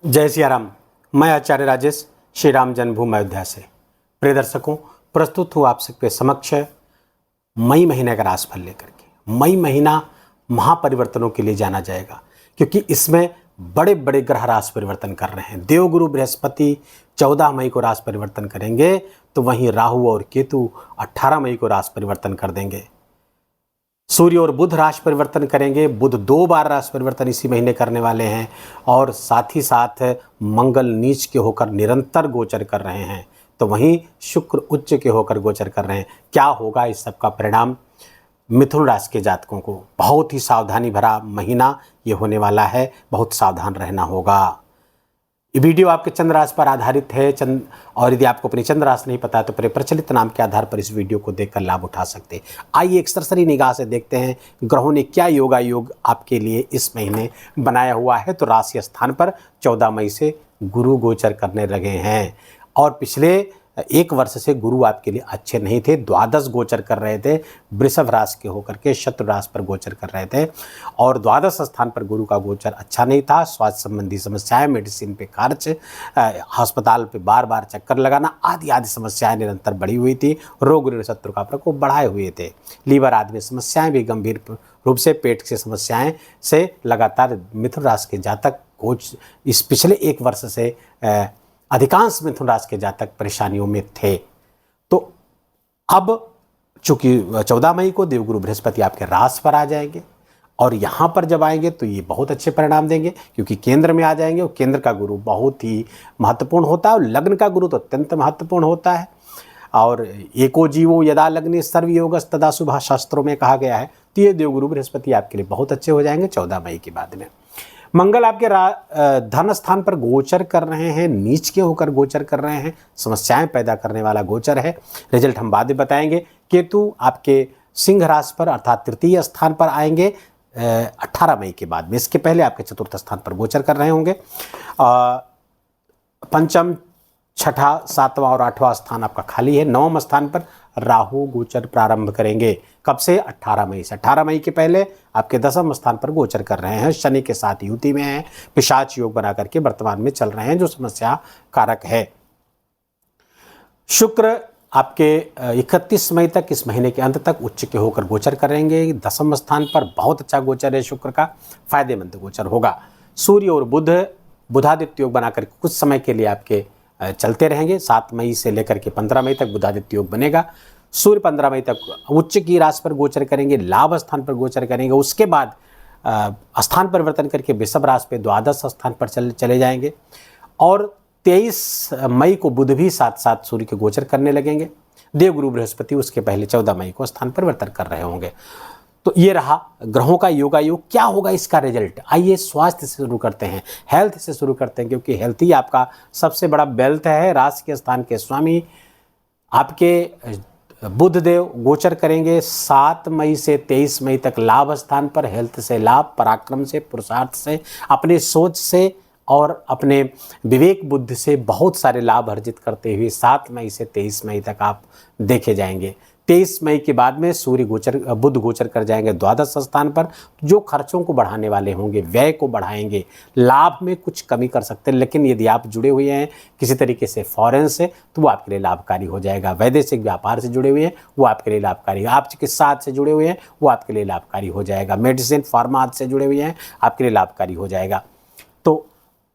जय सिया राम। मैं आचार्य राजेश श्री राम जन्मभूमि अयोध्या से प्रिय दर्शकों प्रस्तुत हूँ आप सबके समक्ष मई महीने का राशिफल लेकर के। मई महीना महापरिवर्तनों के लिए जाना जाएगा क्योंकि इसमें बड़े बड़े ग्रह राशि परिवर्तन कर रहे हैं। देवगुरु बृहस्पति 14 मई को राशि परिवर्तन करेंगे, तो वहीं राहु और केतु 18 मई को राशि परिवर्तन कर देंगे। सूर्य और बुध राशि परिवर्तन करेंगे। बुध 2 बार राशि परिवर्तन इसी महीने करने वाले हैं और साथ ही साथ मंगल नीच के होकर निरंतर गोचर कर रहे हैं, तो वहीं शुक्र उच्च के होकर गोचर कर रहे हैं। क्या होगा इस सब का परिणाम? मिथुन राशि के जातकों को बहुत ही सावधानी भरा महीना ये होने वाला है, बहुत सावधान रहना होगा। ये वीडियो आपके चंद्र राशि पर आधारित है और यदि आपको अपनी चंद्र राशि नहीं पता है तो अपने प्रचलित नाम के आधार पर इस वीडियो को देखकर लाभ उठा सकते हैं। आइए एक सरसरी निगाह से देखते हैं ग्रहों ने क्या योग आपके लिए इस महीने बनाया हुआ है। तो राशि स्थान पर 14 मई से गुरु गोचर करने लगे हैं और पिछले 1 वर्ष से गुरु आपके लिए अच्छे नहीं थे। द्वादश गोचर कर रहे थे, वृषभ राशि के होकर के शत्रु राशि पर गोचर कर रहे थे और द्वादश स्थान पर गुरु का गोचर अच्छा नहीं था। स्वास्थ्य संबंधी समस्याएं, मेडिसिन पे खर्च, अस्पताल पे बार बार चक्कर लगाना आदि समस्याएं निरंतर बढ़ी हुई थी। रोग ऋण शत्रु का प्रकोप बढ़ाए हुए थे। लीवर आदि में समस्याएं भी गंभीर रूप से, पेट से समस्याएं से लगातार मिथुन राशि के जातक इस पिछले 1 वर्ष से अधिकांश मिथुन राशि के जातक परेशानियों में थे। तो अब चूंकि 14 मई को देवगुरु बृहस्पति आपके राशि पर आ जाएंगे और यहाँ पर जब आएंगे तो ये बहुत अच्छे परिणाम देंगे क्योंकि केंद्र में आ जाएंगे और केंद्र का गुरु बहुत ही महत्वपूर्ण होता है और लग्न का गुरु तो अत्यंत महत्वपूर्ण होता है। और एको जीवो यदा लग्ने सर्वयोगस तदा शुभः शास्त्रों में कहा गया है। तो ये देवगुरु बृहस्पति आपके लिए बहुत अच्छे हो जाएंगे 14 मई के बाद में। मंगल आपके धन स्थान पर गोचर कर रहे हैं, नीच के होकर गोचर कर रहे हैं, समस्याएं पैदा करने वाला गोचर है। रिजल्ट हम बाद में बताएंगे। केतु आपके सिंह राशि पर अर्थात तृतीय स्थान पर आएंगे 18 मई के बाद में। इसके पहले आपके चतुर्थ स्थान पर गोचर कर रहे होंगे। पंचम, छठा, 7वां और 8वां स्थान आपका खाली है। 9वें स्थान पर राहु गोचर प्रारंभ करेंगे। कब से? 18 मई से। 18 मई के पहले आपके 10वें स्थान पर गोचर कर रहे हैं। शनि के साथ युति में हैं, पिशाच योग बना करके वर्तमान में चल रहे हैं जो समस्या कारक है। शुक्र आपके 31 मई तक, इस महीने के अंत तक उच्च के होकर गोचर करेंगे। 10वें स्थान पर बहुत अच्छा गोचर है शुक्र का, फायदेमंद गोचर होगा। सूर्य और बुध बुधादित्य योग बनाकर कुछ समय के लिए आपके चलते रहेंगे। 7 मई से लेकर के 15 मई तक बुधादित्य योग बनेगा। सूर्य 15 मई तक उच्च की राशि पर गोचर करेंगे, लाभ स्थान पर गोचर करेंगे। उसके बाद स्थान परिवर्तन करके वृषभ राशि पे द्वादश स्थान पर चले जाएंगे और 23 मई को बुध भी साथ साथ सूर्य के गोचर करने लगेंगे। देवगुरु बृहस्पति उसके पहले 14 मई को स्थान परिवर्तन कर रहे होंगे। तो ये रहा ग्रहों का योगायोग। क्या होगा इसका रिजल्ट? आइए स्वास्थ्य से शुरू करते हैं, हेल्थ से शुरू करते हैं क्योंकि हेल्थ ही आपका सबसे बड़ा वेल्थ है। राशि के स्थान के स्वामी आपके बुध देव गोचर करेंगे 7 मई से 23 मई तक लाभ स्थान पर। हेल्थ से लाभ, पराक्रम से, पुरुषार्थ से, अपने सोच से और अपने विवेक बुद्धि से बहुत सारे लाभ अर्जित करते हुए 7 मई से 23 मई तक आप देखे जाएंगे। 23 मई के बाद में बुध गोचर कर जाएंगे द्वादश स्थान पर। जो खर्चों को बढ़ाने वाले होंगे, व्यय को बढ़ाएंगे, लाभ में कुछ कमी कर सकते हैं, लेकिन यदि आप जुड़े हुए हैं किसी तरीके से फॉरेन से तो वो आपके लिए लाभकारी हो जाएगा। वैदेशिक व्यापार से जुड़े हुए हैं वो आपके लिए लाभकारी, आप चिकित्सा से जुड़े हुए हैं वो आपके लिए लाभकारी हो जाएगा। मेडिसिन, फार्मा से जुड़े हुए हैं आपके लिए लाभकारी हो जाएगा। तो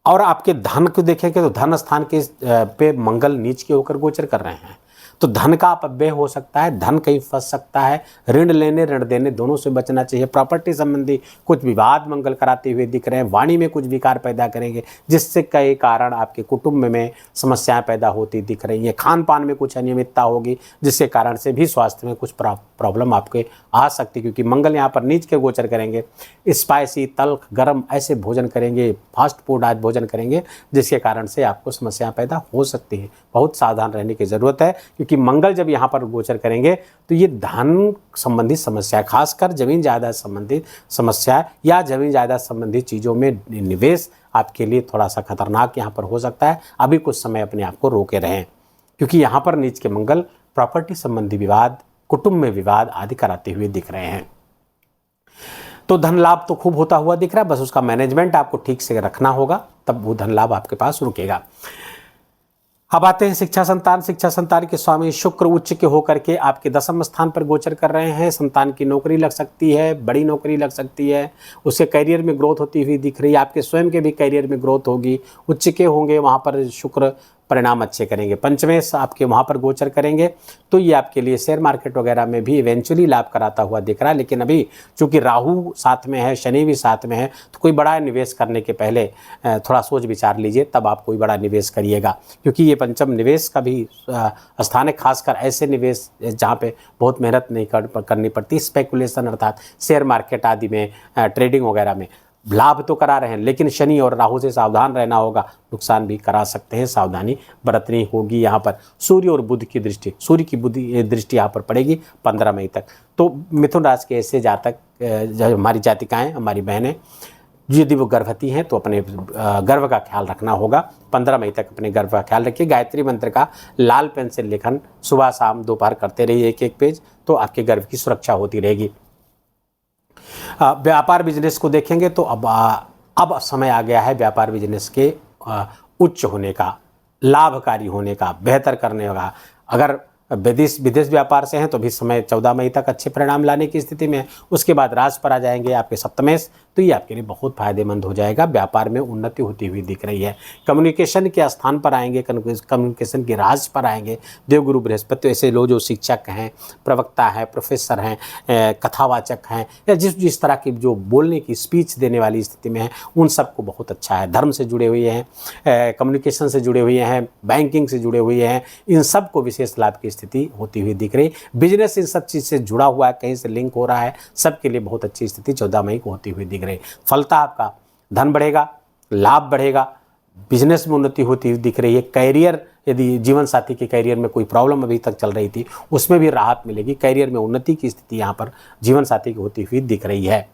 और आपके धन को देखेंगे तो धन स्थान के पे मंगल नीच के होकर गोचर कर रहे हैं, तो धन का अपव्यय हो सकता है, धन कहीं फंस सकता है। ऋण लेने ऋण देने दोनों से बचना चाहिए। प्रॉपर्टी संबंधी कुछ विवाद मंगल कराते हुए दिख रहे हैं। वाणी में कुछ विकार पैदा करेंगे जिससे कई कारण आपके कुटुंब में समस्याएं पैदा होती दिख रही हैं। खान पान में कुछ अनियमितता होगी जिसके कारण से भी स्वास्थ्य में कुछ प्रॉब्लम आपके आ सकती है क्योंकि मंगल यहाँ पर नीच के गोचर करेंगे। स्पाइसी, तल्ख, गर्म ऐसे भोजन करेंगे, फास्ट फूड आज भोजन करेंगे जिसके कारण से आपको समस्या पैदा हो सकती है। बहुत सावधान रहने की ज़रूरत है क्योंकि मंगल जब यहाँ पर गोचर करेंगे तो ये धन संबंधी समस्या, खासकर जमीन जायदाद संबंधित समस्या या जमीन जायदाद संबंधी चीज़ों में निवेश आपके लिए थोड़ा सा खतरनाक यहाँ पर हो सकता है। अभी कुछ समय अपने आप को रोके रहें क्योंकि यहाँ पर नीच के मंगल प्रॉपर्टी संबंधी विवाद, कुटुंब में विवाद आदि कराते हुए दिख रहे हैं। तो धन लाभ तो खूब होता हुआ दिख रहा है, बस उसका मैनेजमेंट आपको ठीक से रखना होगा तब वो धन लाभ आपके पास रुकेगा। अब आते हैं शिक्षा संतान। शिक्षा संतान के स्वामी शुक्र उच्च के होकर के आपके दसम स्थान पर गोचर कर रहे हैं। संतान की नौकरी लग सकती है, बड़ी नौकरी लग सकती है, उसके करियर में ग्रोथ होती हुई दिख रही है, आपके स्वयं के भी करियर में ग्रोथ होगी। उच्च के होंगे वहाँ पर शुक्र, परिणाम अच्छे करेंगे। पंचमें आपके वहाँ पर गोचर करेंगे तो ये आपके लिए शेयर मार्केट वगैरह में भी इवेंचुअली लाभ कराता हुआ दिख रहा है। लेकिन अभी चूंकि राहु साथ में है, शनि भी साथ में है, तो कोई बड़ा निवेश करने के पहले थोड़ा सोच विचार लीजिए, तब आप कोई बड़ा निवेश करिएगा, क्योंकि ये पंचम निवेश का भी स्थान है। खासकर ऐसे निवेश जहाँ पे बहुत मेहनत नहीं करनी पड़ती, स्पेकुलेशन अर्थात शेयर मार्केट आदि में, ट्रेडिंग वगैरह में लाभ तो करा रहे हैं, लेकिन शनि और राहु से सावधान रहना होगा, नुकसान भी करा सकते हैं, सावधानी बरतनी होगी। यहाँ पर सूर्य और बुध की दृष्टि, सूर्य की दृष्टि यहाँ पर पड़ेगी 15 मई तक। तो मिथुन राशि के ऐसे जातक, हमारी जातिकाएँ, हमारी बहनें, यदि वो गर्भवती हैं तो अपने गर्भ का ख्याल रखना होगा। 15 मई तक अपने गर्भ का ख्याल रखिए। गायत्री मंत्र का लाल पेन से लेखन सुबह शाम दोपहर करते रहिए, एक पेज, तो आपके गर्भ की सुरक्षा होती रहेगी। व्यापार बिजनेस को देखेंगे तो अब समय आ गया है व्यापार बिजनेस के उच्च होने का, लाभकारी होने का, बेहतर करने का। अगर विदेश व्यापार से हैं तो भी समय 14 मई तक अच्छे परिणाम लाने की स्थिति में है। उसके बाद राशि पर आ जाएंगे आपके सप्तमेश, तो ये आपके लिए बहुत फायदेमंद हो जाएगा। व्यापार में उन्नति होती हुई दिख रही है। कम्युनिकेशन के स्थान पर आएंगे, कम्युनिकेशन की राशि पर आएंगे देवगुरु बृहस्पति। तो ऐसे लोग जो शिक्षक हैं, प्रवक्ता हैं, प्रोफेसर हैं, कथावाचक हैं, या जिस तरह की जो बोलने की स्पीच देने वाली स्थिति में है, उन सबको बहुत अच्छा है। धर्म से जुड़े हुए हैं, कम्युनिकेशन से जुड़े हुए हैं, बैंकिंग से जुड़े हुए हैं, इन सबको विशेष लाभ की स्थिति होती हुई दिख रही। बिजनेस इन सब चीज़ से जुड़ा हुआ है, कहीं से लिंक हो रहा है, सबके लिए बहुत अच्छी स्थिति 14 मई को होती हुई दिख रही। फलता आपका धन बढ़ेगा, लाभ बढ़ेगा, बिजनेस में उन्नति होती हुई दिख रही है। कैरियर, यदि जीवन साथी के कैरियर में कोई प्रॉब्लम अभी तक चल रही थी, उसमें भी राहत मिलेगी। कैरियर में उन्नति की स्थिति यहाँ पर जीवन साथी की होती हुई दिख रही है।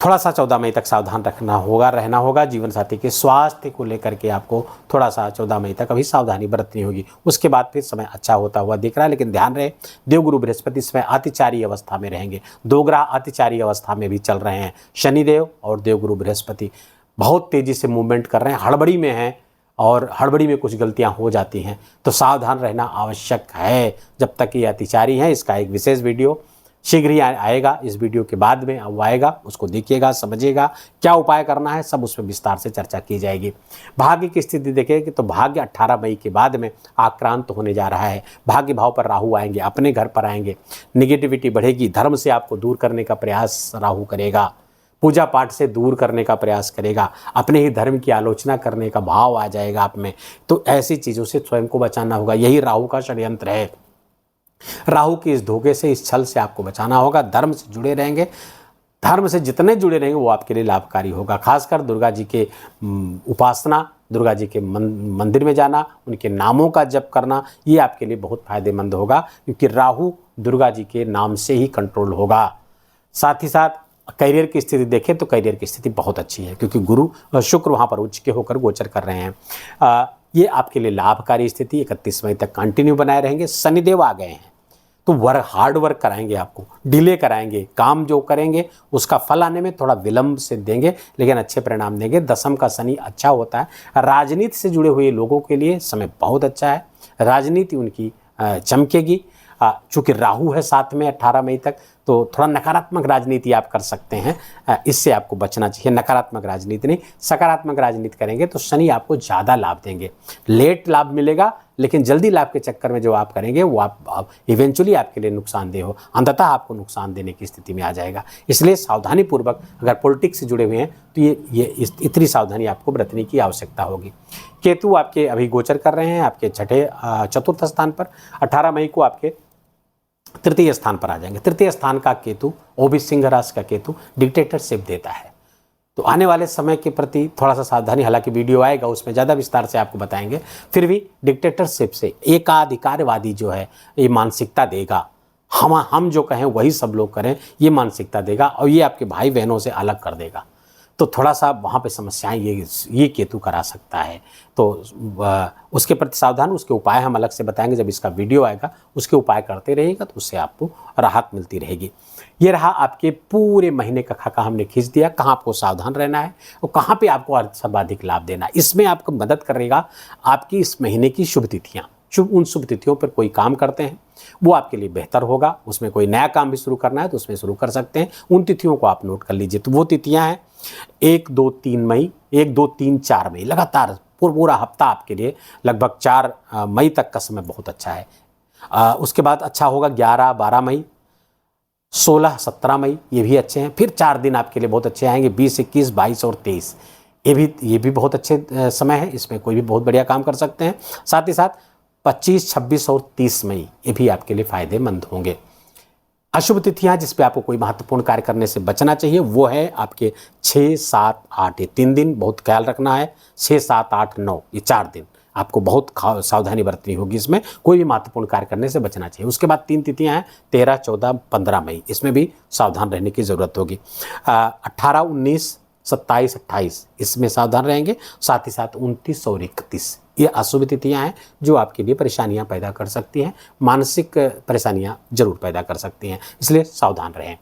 थोड़ा सा 14 मई तक सावधान रहना होगा। जीवन साथी के स्वास्थ्य को लेकर के आपको थोड़ा सा 14 मई तक अभी सावधानी बरतनी होगी। उसके बाद फिर समय अच्छा होता हुआ दिख रहा है। लेकिन ध्यान रहे, देवगुरु बृहस्पति इस समय अतिचारी अवस्था में रहेंगे। 2 ग्रह अतिचारी अवस्था में भी चल रहे हैं, शनिदेव और देवगुरु बृहस्पति बहुत तेजी से मूवमेंट कर रहे हैं, हड़बड़ी में हैं, और हड़बड़ी में कुछ गलतियां हो जाती हैं, तो सावधान रहना आवश्यक है जब तक ये अतिचारी हैं। इसका एक विशेष वीडियो शीघ्र ही आएगा, इस वीडियो के बाद में वो आएगा, उसको देखिएगा, समझिएगा क्या उपाय करना है, सब उसमें विस्तार से चर्चा की जाएगी। भाग्य की स्थिति देखेंगे तो भाग्य 18 मई के बाद में आक्रांत होने जा रहा है। भाग्य भाव पर राहु आएंगे, अपने घर पर आएंगे, निगेटिविटी बढ़ेगी, धर्म से आपको दूर करने का प्रयास राहु करेगा, पूजा पाठ से दूर करने का प्रयास करेगा, अपने ही धर्म की आलोचना करने का भाव आ जाएगा आप में। तो ऐसी चीज़ों से स्वयं को बचाना होगा, यही राहु का षड्यंत्र है। राहु की इस धोखे से, इस छल से आपको बचाना होगा। धर्म से जुड़े रहेंगे, धर्म से जितने जुड़े रहेंगे वो आपके लिए लाभकारी होगा। खासकर दुर्गा जी के उपासना, दुर्गा जी के मंदिर में जाना, उनके नामों का जप करना, ये आपके लिए बहुत फायदेमंद होगा, क्योंकि राहु दुर्गा जी के नाम से ही कंट्रोल होगा। साथ ही साथ करियर की स्थिति देखें तो करियर की स्थिति बहुत अच्छी है, क्योंकि गुरु शुक्र वहाँ पर उच्च के होकर गोचर कर रहे हैं। ये आपके लिए लाभकारी स्थिति 31 मई तक कंटिन्यू बनाए रहेंगे। शनिदेव आ गए हैं तो हार्ड वर्क कराएंगे, आपको डिले कराएंगे, काम जो करेंगे उसका फल आने में थोड़ा विलंब से देंगे, लेकिन अच्छे परिणाम देंगे। दशम का शनि अच्छा होता है। राजनीति से जुड़े हुए लोगों के लिए समय बहुत अच्छा है, राजनीति उनकी चमकेगी। चूँकि राहु है साथ में 18 मई तक, तो थोड़ा नकारात्मक राजनीति आप कर सकते हैं, इससे आपको बचना चाहिए। नकारात्मक राजनीति नहीं, सकारात्मक राजनीति करेंगे तो शनि आपको ज़्यादा लाभ देंगे। लेट लाभ मिलेगा, लेकिन जल्दी लाभ के चक्कर में जो आप करेंगे वो आप इवेंचुअली आपके लिए नुकसानदेह हो, अंततः आपको नुकसान देने की स्थिति में आ जाएगा। इसलिए सावधानीपूर्वक अगर पॉलिटिक्स से जुड़े हुए हैं तो ये इतनी सावधानी आपको बरतने की आवश्यकता होगी। केतु आपके अभी गोचर कर रहे हैं आपके चतुर्थ स्थान पर। 18 मई को आपके तृतीय स्थान पर आ जाएंगे। तृतीय स्थान का केतु, वो भी सिंह राशि का केतु, डिक्टेटरशिप देता है। तो आने वाले समय के प्रति थोड़ा सा सावधानी, हालांकि वीडियो आएगा उसमें ज़्यादा विस्तार से आपको बताएंगे, फिर भी डिक्टेटरशिप से एकाधिकारवादी जो है ये मानसिकता देगा। हम जो कहें वही सब लोग करें, ये मानसिकता देगा, और ये आपके भाई बहनों से अलग कर देगा। तो थोड़ा सा वहाँ पे समस्याएं ये केतु करा सकता है। तो उसके प्रति सावधान, उसके उपाय हम अलग से बताएंगे जब इसका वीडियो आएगा। उसके उपाय करते रहिएगा तो उससे आपको राहत मिलती रहेगी। ये रहा आपके पूरे महीने का खाका हमने खींच दिया, कहाँ आपको सावधान रहना है और कहाँ पे आपको सर्वाधिक लाभ देना है। इसमें आपको मदद करेगा आपकी इस महीने की शुभ तिथियाँ। उन शुभ तिथियों पर कोई काम करते हैं वो आपके लिए बेहतर होगा। उसमें कोई नया काम भी शुरू करना है तो उसमें शुरू कर सकते हैं। उन तिथियों को आप नोट कर लीजिए। तो वो तिथियां हैं 1, 2, 3 मई, 1, 2, 3, 4 मई, लगातार पूरा हफ्ता आपके लिए लगभग 4 मई तक का समय बहुत अच्छा है। उसके बाद अच्छा होगा 11, 12 मई, 16, 17 मई, ये भी अच्छे हैं। फिर 4 दिन आपके लिए बहुत अच्छे आएंगे 20, 21, 22 और 23। ये भी बहुत अच्छे समय है, इसमें कोई भी बहुत बढ़िया काम कर सकते हैं। साथ ही साथ 25, 26 और 30 मई ये भी आपके लिए फायदेमंद होंगे। अशुभ तिथियां जिस पे आपको कोई महत्वपूर्ण कार्य करने से बचना चाहिए वो है आपके 6, 7, 8, ये 3 दिन बहुत ख्याल रखना है। 6, 7, 8, 9 ये 4 दिन आपको बहुत सावधानी बरतनी होगी। इसमें कोई भी महत्वपूर्ण कार्य करने से बचना चाहिए। उसके बाद 3 तिथियां हैं 13, 14, 15 मई, इसमें भी सावधान रहने की ज़रूरत होगी। 18, 19, 27, 28 इसमें सावधान रहेंगे। साथ ही साथ 29 और 31 ये अशुभ तिथियां हैं जो आपके लिए परेशानियां पैदा कर सकती हैं, मानसिक परेशानियां जरूर पैदा कर सकती हैं, इसलिए सावधान रहें।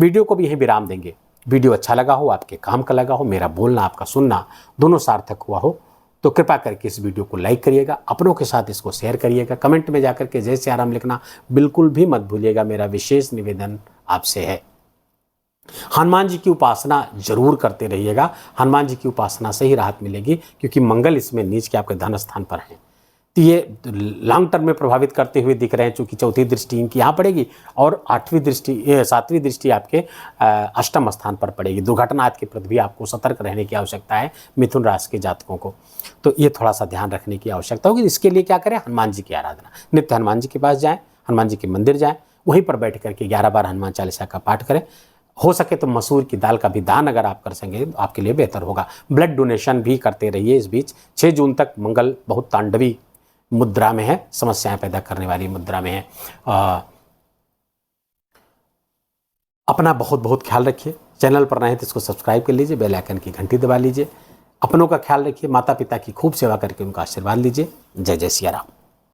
वीडियो को भी यहीं विराम देंगे। वीडियो अच्छा लगा हो, आपके काम का लगा हो, मेरा बोलना आपका सुनना दोनों सार्थक हुआ हो तो कृपा करके इस वीडियो को लाइक करिएगा, अपनों के साथ इसको शेयर करिएगा। कमेंट में जाकर के जय सिया राम लिखना बिल्कुल भी मत भूलिएगा, मेरा विशेष निवेदन आपसे है। हनुमान जी की उपासना जरूर करते रहिएगा। हनुमान जी की उपासना से ही राहत मिलेगी, क्योंकि मंगल इसमें नीच के आपके धन स्थान पर हैं। तो ये लॉन्ग टर्म में प्रभावित करते हुए दिख रहे हैं, चूंकि चौथी दृष्टि इनकी यहाँ पड़ेगी और 7वीं दृष्टि आपके अष्टम स्थान पर पड़ेगी। दुर्घटना के प्रति भी आपको सतर्क रहने की आवश्यकता है मिथुन राशि के जातकों को। तो ये थोड़ा सा ध्यान रखने की आवश्यकता होगी। इसके लिए क्या करें, हनुमान जी की आराधना, नित्य हनुमान जी के पास जाएँ, हनुमान जी के मंदिर जाएँ, वहीं पर बैठ करके 11 बार हनुमान चालीसा का पाठ करें। हो सके तो मसूर की दाल का भी दान अगर आप कर सकेंगे तो आपके लिए बेहतर होगा। ब्लड डोनेशन भी करते रहिए। इस बीच 6 जून तक मंगल बहुत तांडवी मुद्रा में है, समस्याएं पैदा करने वाली मुद्रा में है। अपना बहुत बहुत ख्याल रखिए। चैनल पर नए तो इसको सब्सक्राइब कर लीजिए, बेल आइकन की घंटी दबा लीजिए। अपनों का ख्याल रखिए, माता पिता की खूब सेवा करके उनका आशीर्वाद लीजिए। जय जय सिया राम।